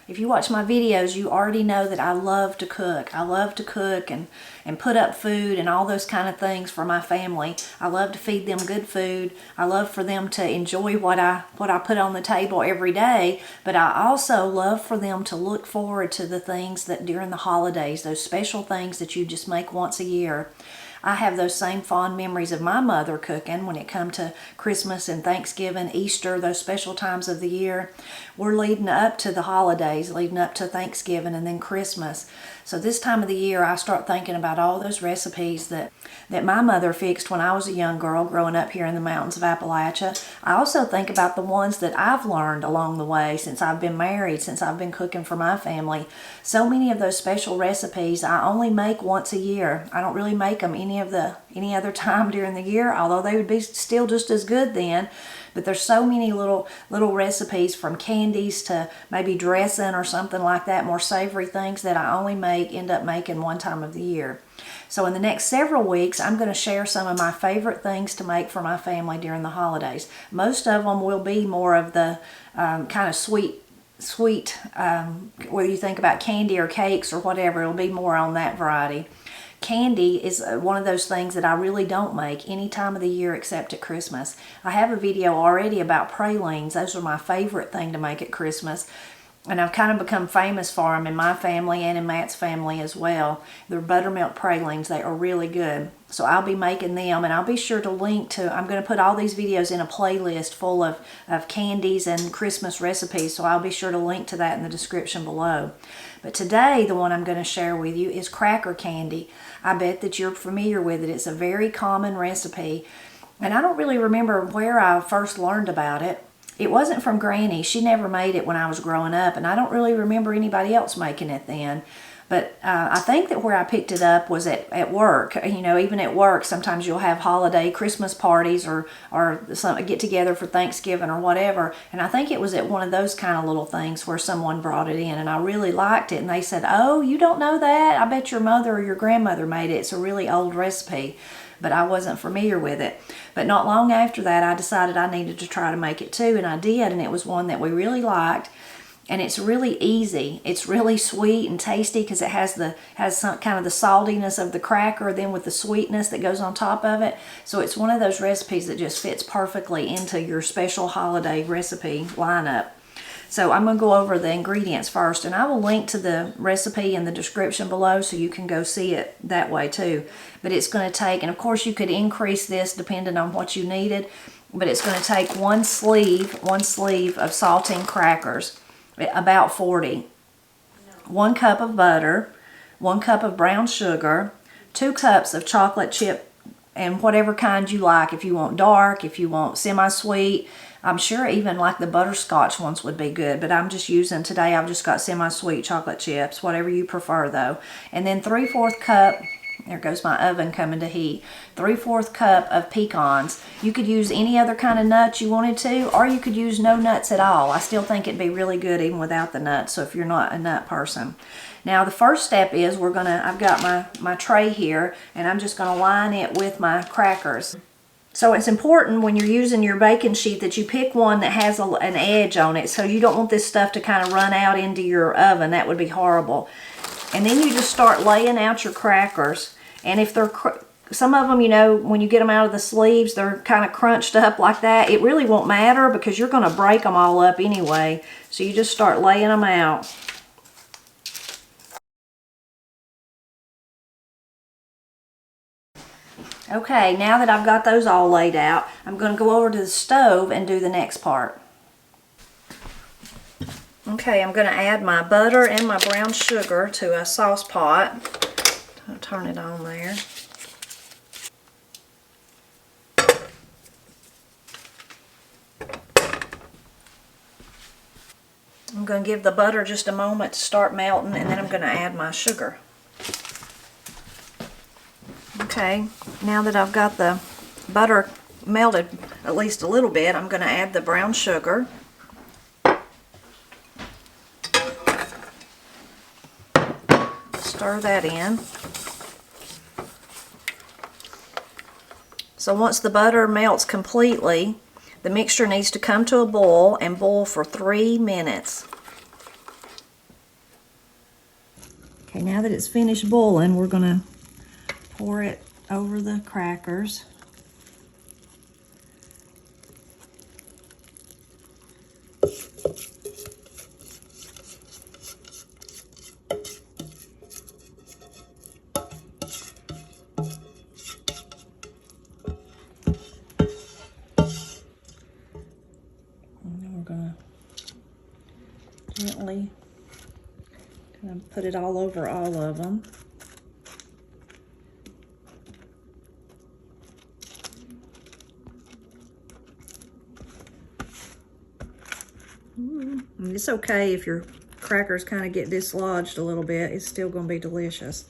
if you watch my videos, you already know that I love to cook. I love to cook and put up food and all those kind of things for my family. I love to feed them good food. I love for them to enjoy what I put on the table every day, but I also love for them to look forward to the things that during the holidays, those special things that you just make once a year. I have those same fond memories of my mother cooking when it come to Christmas and Thanksgiving, Easter, those special times of the year. We're leading up to the holidays, leading up to Thanksgiving and then Christmas. So this time of the year, I start thinking about all those recipes that my mother fixed when I was a young girl growing up here in the mountains of Appalachia. I also think about the ones that I've learned along the way since I've been married, since I've been cooking for my family. So many of those special recipes I only make once a year. I don't really make them any other time during the year, although they would be still just as good then. But there's so many little recipes, from candies to maybe dressing or something like that, more savory things that I only end up making one time of the year. So in the next several weeks, I'm going to share some of my favorite things to make for my family during the holidays. Most of them will be more of the kind of sweet, whether you think about candy or cakes or whatever, it'll be more on that variety. Candy is one of those things that I really don't make any time of the year except at Christmas. I have a video already about pralines. Those are my favorite thing to make at Christmas. And I've kind of become famous for them in my family and in Matt's family as well. They're buttermilk pralines. They are really good. So I'll be making them, and I'll be sure to link to, I'm going to put all these videos in a playlist full of candies and Christmas recipes, so I'll be sure to link to that in the description below. But today, the one I'm going to share with you is cracker candy. I bet that you're familiar with it. It's a very common recipe, and I don't really remember where I first learned about it. It wasn't from Granny. She never made it when I was growing up, and I don't really remember anybody else making it then. But I think that where I picked it up was at work. You know, even at work, sometimes you'll have holiday Christmas parties or some get together for Thanksgiving or whatever. And I think it was at one of those kind of little things where someone brought it in, and I really liked it. And they said, "Oh, you don't know that? I bet your mother or your grandmother made it. It's a really old recipe." But I wasn't familiar with it. But not long after that, I decided I needed to try to make it too, and I did, and it was one that we really liked. And it's really easy. It's really sweet and tasty because it has some kind of the saltiness of the cracker, then with the sweetness that goes on top of it. So it's one of those recipes that just fits perfectly into your special holiday recipe lineup. So I'm going to go over the ingredients first, and I will link to the recipe in the description below so you can go see it that way too. But it's going to take, and of course you could increase this depending on what you needed, but it's going to take one sleeve of saltine crackers, about 40, 1 cup of butter, 1 cup of brown sugar, 2 cups of chocolate chip, and whatever kind you like. If you want dark, if you want semi-sweet, I'm sure even like the butterscotch ones would be good, but I'm just using, today I've just got semi-sweet chocolate chips, whatever you prefer though. And then 3/4 cup, there goes my oven coming to heat, 3/4 cup of pecans. You could use any other kind of nuts you wanted to, or you could use no nuts at all. I still think it'd be really good even without the nuts, so if you're not a nut person. Now the first step is I've got my tray here, and I'm just gonna line it with my crackers. So it's important when you're using your baking sheet that you pick one that has an edge on it, so you don't want this stuff to kind of run out into your oven. That would be horrible. And then you just start laying out your crackers. And if they're, some of them, you know, when you get them out of the sleeves, they're kind of crunched up like that. It really won't matter because you're going to break them all up anyway. So you just start laying them out. Okay, now that I've got those all laid out, I'm going to go over to the stove and do the next part. Okay, I'm going to add my butter and my brown sugar to a sauce pot. I'll turn it on there. I'm going to give the butter just a moment to start melting, and then I'm going to add my sugar. Okay, now that I've got the butter melted at least a little bit, I'm going to add the brown sugar. Stir that in. So once the butter melts completely, the mixture needs to come to a boil and boil for 3 minutes. Okay, now that it's finished boiling, we're gonna pour it over the crackers. And then we're gonna gently kind of put it all over all of them. And it's okay if your crackers kind of get dislodged a little bit. It's still going to be delicious.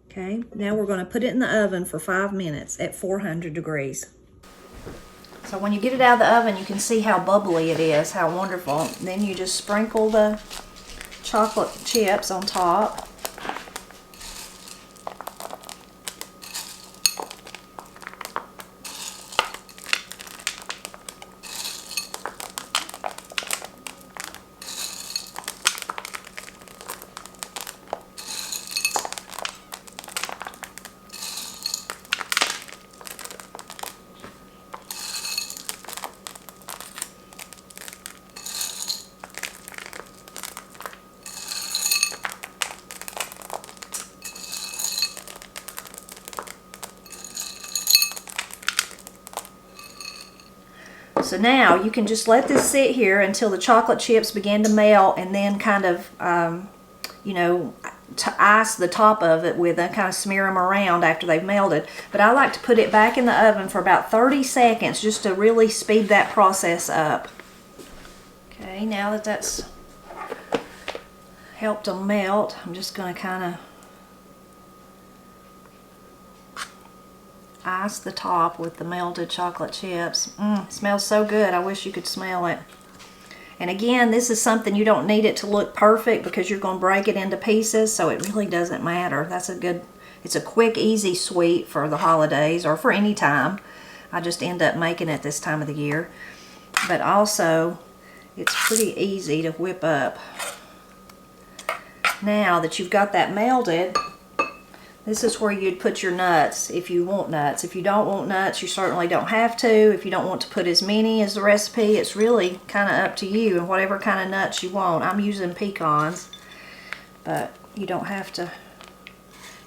Okay, now we're going to put it in the oven for 5 minutes at 400 degrees. So when you get it out of the oven, you can see how bubbly it is, how wonderful. Then you just sprinkle the chocolate chips on top. So now you can just let this sit here until the chocolate chips begin to melt, and then kind of, you know, ice the top of it with and kind of smear them around after they've melted. But I like to put it back in the oven for about 30 seconds just to really speed that process up. Okay, now that that's helped them melt, I'm just going to kind of ice the top with the melted chocolate chips. It smells so good. I wish you could smell it. And again, this is something you don't need it to look perfect because you're going to break it into pieces, so it really doesn't matter. That's a good, it's a quick, easy sweet for the holidays or for any time. I just end up making it this time of the year. But also, it's pretty easy to whip up. Now that you've got that melted, this is where you'd put your nuts if you want nuts. If you don't want nuts, you certainly don't have to. If you don't want to put as many as the recipe, it's really kind of up to you and whatever kind of nuts you want. I'm using pecans, but you don't have to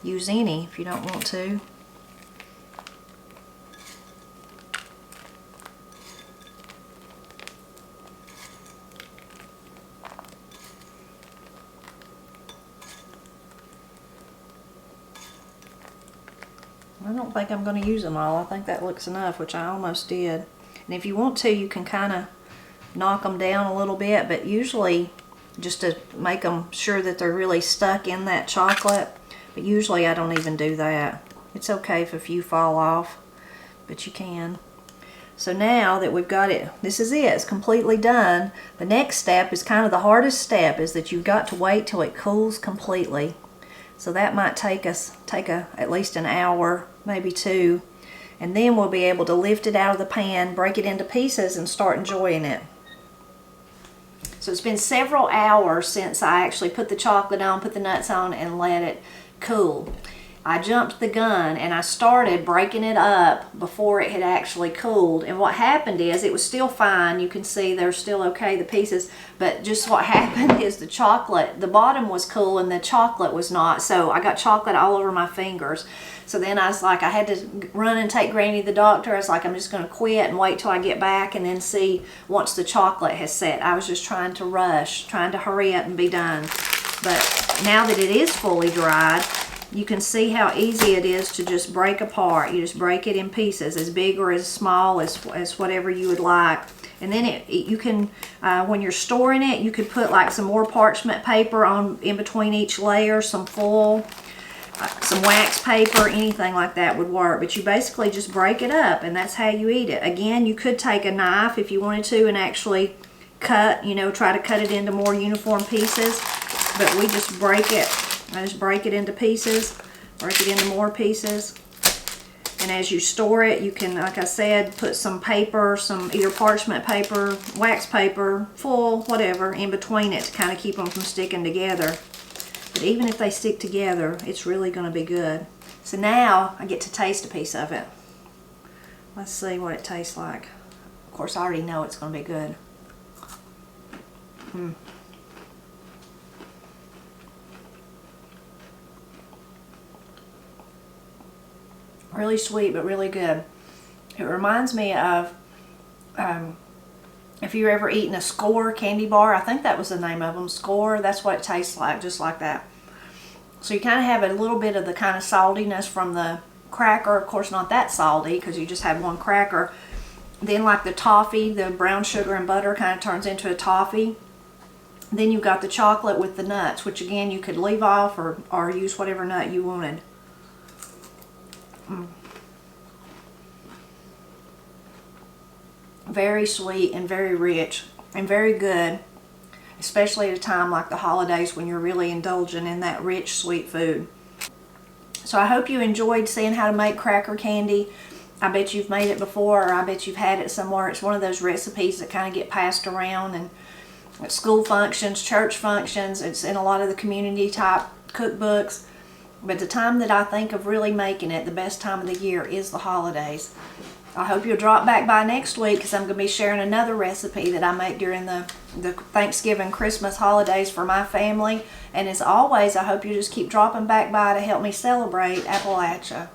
use any if you don't want to. I don't think I'm going to use them all. I think that looks enough, which I almost did. And if you want to, you can kind of knock them down a little bit, but usually just to make them sure that they're really stuck in that chocolate. But usually I don't even do that. It's okay if a few fall off, but you can. So now that we've got it, this is it. It's completely done. The next step is kind of the hardest step, is that you've got to wait till it cools completely. So that might take at least an hour, maybe 2. And then we'll be able to lift it out of the pan, break it into pieces, and start enjoying it. So it's been several hours since I actually put the chocolate on, put the nuts on, and let it cool. I jumped the gun and I started breaking it up before it had actually cooled. And what happened is, it was still fine. You can see they're still okay, the pieces. But just what happened is the chocolate, the bottom was cool and the chocolate was not. So I got chocolate all over my fingers. So then I was like, I had to run and take Granny to the doctor. I was like, I'm just going to quit and wait till I get back and then see once the chocolate has set. I was just trying to rush, trying to hurry up and be done. But now that it is fully dried, you can see how easy it is to just break apart. You just break it in pieces, as big or as small as whatever you would like. And then you can, when you're storing it, you could put like some more parchment paper on in between each layer, some foil. some wax paper, anything like that would work. But you basically just break it up, and that's how you eat it. Again, you could take a knife if you wanted to and actually cut, you know, try to cut it into more uniform pieces. But we just break it. I just break it into pieces, break it into more pieces. And as you store it, you can, like I said, put some paper, some either parchment paper, wax paper, foil, whatever, in between it to kind of keep them from sticking together. But even if they stick together, it's really going to be good. So now I get to taste a piece of it. Let's see what it tastes like. Of course, I already know it's going to be good. Really sweet, but really good. It reminds me of, if you've ever eaten a Score candy bar, I think that was the name of them, Score. That's what it tastes like, just like that. So you kind of have a little bit of the kind of saltiness from the cracker. Of course, not that salty because you just have one cracker. Then like the toffee, the brown sugar and butter kind of turns into a toffee. Then you've got the chocolate with the nuts, which again you could leave off or use whatever nut you wanted. Very sweet and very rich and very good, especially at a time like the holidays when you're really indulging in that rich sweet food. So I hope you enjoyed seeing how to make cracker candy. I bet you've made it before, or I bet you've had it somewhere. It's one of those recipes that kind of get passed around and at school functions, church functions. It's in a lot of the community type cookbooks. But the time that I think of really making it, the best time of the year, is the holidays. I hope you'll drop back by next week because I'm going to be sharing another recipe that I make during the Thanksgiving, Christmas holidays for my family. And as always, I hope you just keep dropping back by to help me celebrate Appalachia.